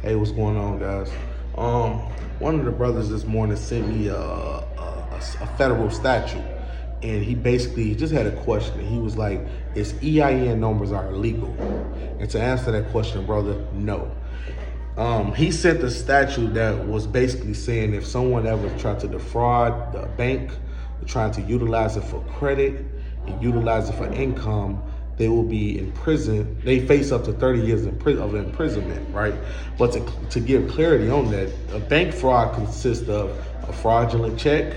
Hey, what's going on, guys? One of the brothers this morning sent me a federal statute, and he basically just had a question. He was like, "Is EIN numbers are illegal?" And to answer that question, brother, no. He sent a statute that was basically saying if someone ever tried to defraud the bank, trying to utilize it for credit and utilize it for income, they will be in prison. They face up to 30 years of imprisonment, right? But to give clarity on that, a bank fraud consists of a fraudulent check,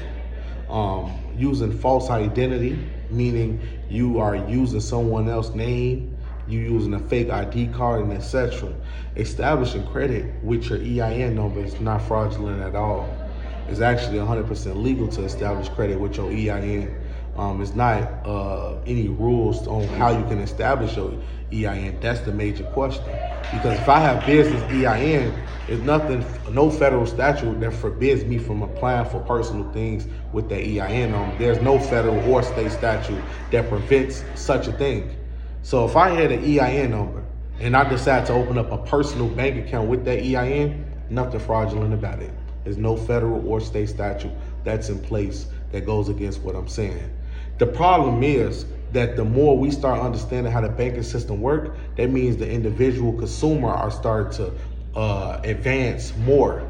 using false identity, meaning you are using someone else's name, you using a fake ID card, and etc. Establishing credit with your EIN number is not fraudulent at all. It's actually 100% legal to establish credit with your EIN. It's not any rules on how you can establish your EIN. That's the major question. Because if I have business EIN, there's no federal statute that forbids me from applying for personal things with that EIN on. There's no federal or state statute that prevents such a thing. So if I had an EIN number and I decide to open up a personal bank account with that EIN, nothing fraudulent about it. There's no federal or state statute that's in place that goes against what I'm saying. The problem is that the more we start understanding how the banking system works, that means the individual consumer are starting to advance more.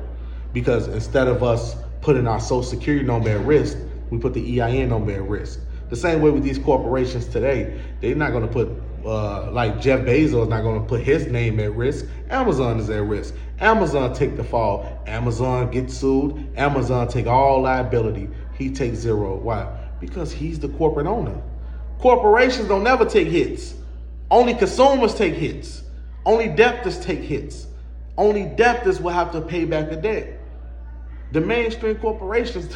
Because instead of us putting our social security number at risk, we put the EIN number at risk. The same way with these corporations today, they're not going to put, like Jeff Bezos is not going to put his name at risk. Amazon is at risk. Amazon take the fall. Amazon gets sued. Amazon take all liability. He takes zero. Why? Because he's the corporate owner. Corporations don't never take hits. Only consumers take hits. Only debtors take hits. Only debtors will have to pay back a debt. The mainstream corporations,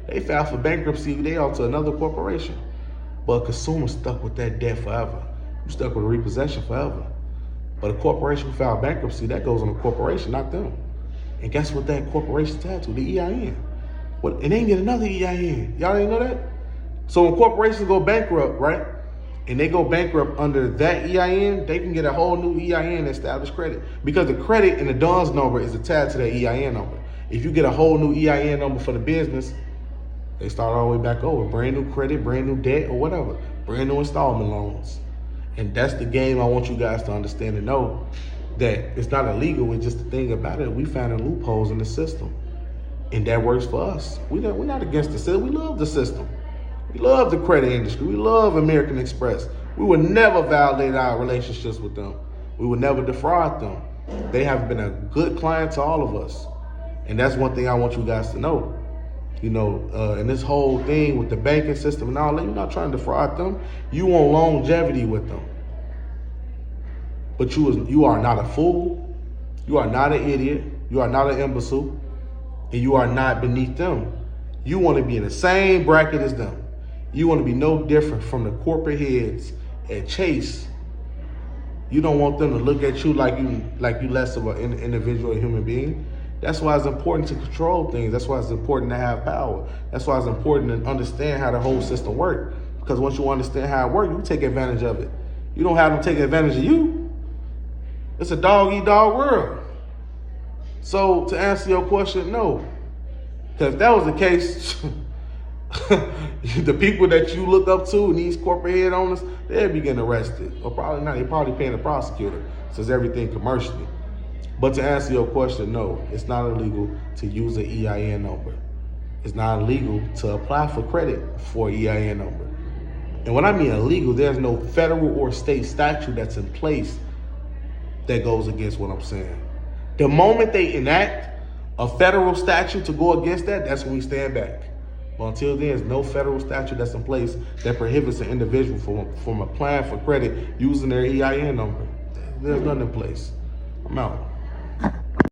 they file for bankruptcy, they out to another corporation. But consumers stuck with that debt forever. You stuck with a repossession forever. But a corporation who filed bankruptcy, that goes on a corporation, not them. And guess what that corporation's tied to? The EIN. What? And they can get another EIN. Y'all didn't know that? So when corporations go bankrupt, right? And they go bankrupt under that EIN, they can get a whole new EIN and establish credit. Because the credit and the DUNS number is attached to that EIN number. If you get a whole new EIN number for the business, they start all the way back over. Brand new credit, brand new debt, or whatever. Brand new installment loans. And that's the game I want you guys to understand and know, that it's not illegal. It's just the thing about it. We finding loopholes in the system. And that works for us. We're not against the system. We love the system. We love the credit industry. We love American Express. We would never violate our relationships with them. We would never defraud them. They have been a good client to all of us. And that's one thing I want you guys to know. And this whole thing with the banking system and all that, you're not trying to defraud them. You want longevity with them. But you are not a fool. You are not an idiot. You are not an imbecile. And you are not beneath them. You want to be in the same bracket as them. You want to be no different from the corporate heads at Chase. You don't want them to look at you like you less of an individual, human being. That's why it's important to control things. That's why it's important to have power. That's why it's important to understand how the whole system works. Because once you understand how it works, you take advantage of it. You don't have them take advantage of you. It's a dog-eat-dog world. So to answer your question, no. Because if that was the case, the people that you look up to and these corporate head owners, they'd be getting arrested. Or probably not. They're probably paying a prosecutor since everything commercially. But to answer your question, no, it's not illegal to use an EIN number. It's not illegal to apply for credit for an EIN number. And when I mean illegal, there's no federal or state statute that's in place that goes against what I'm saying. The moment they enact a federal statute to go against that, that's when we stand back. But until then, there's no federal statute that's in place that prohibits an individual from applying for credit using their EIN number. There's nothing in place. I'm out.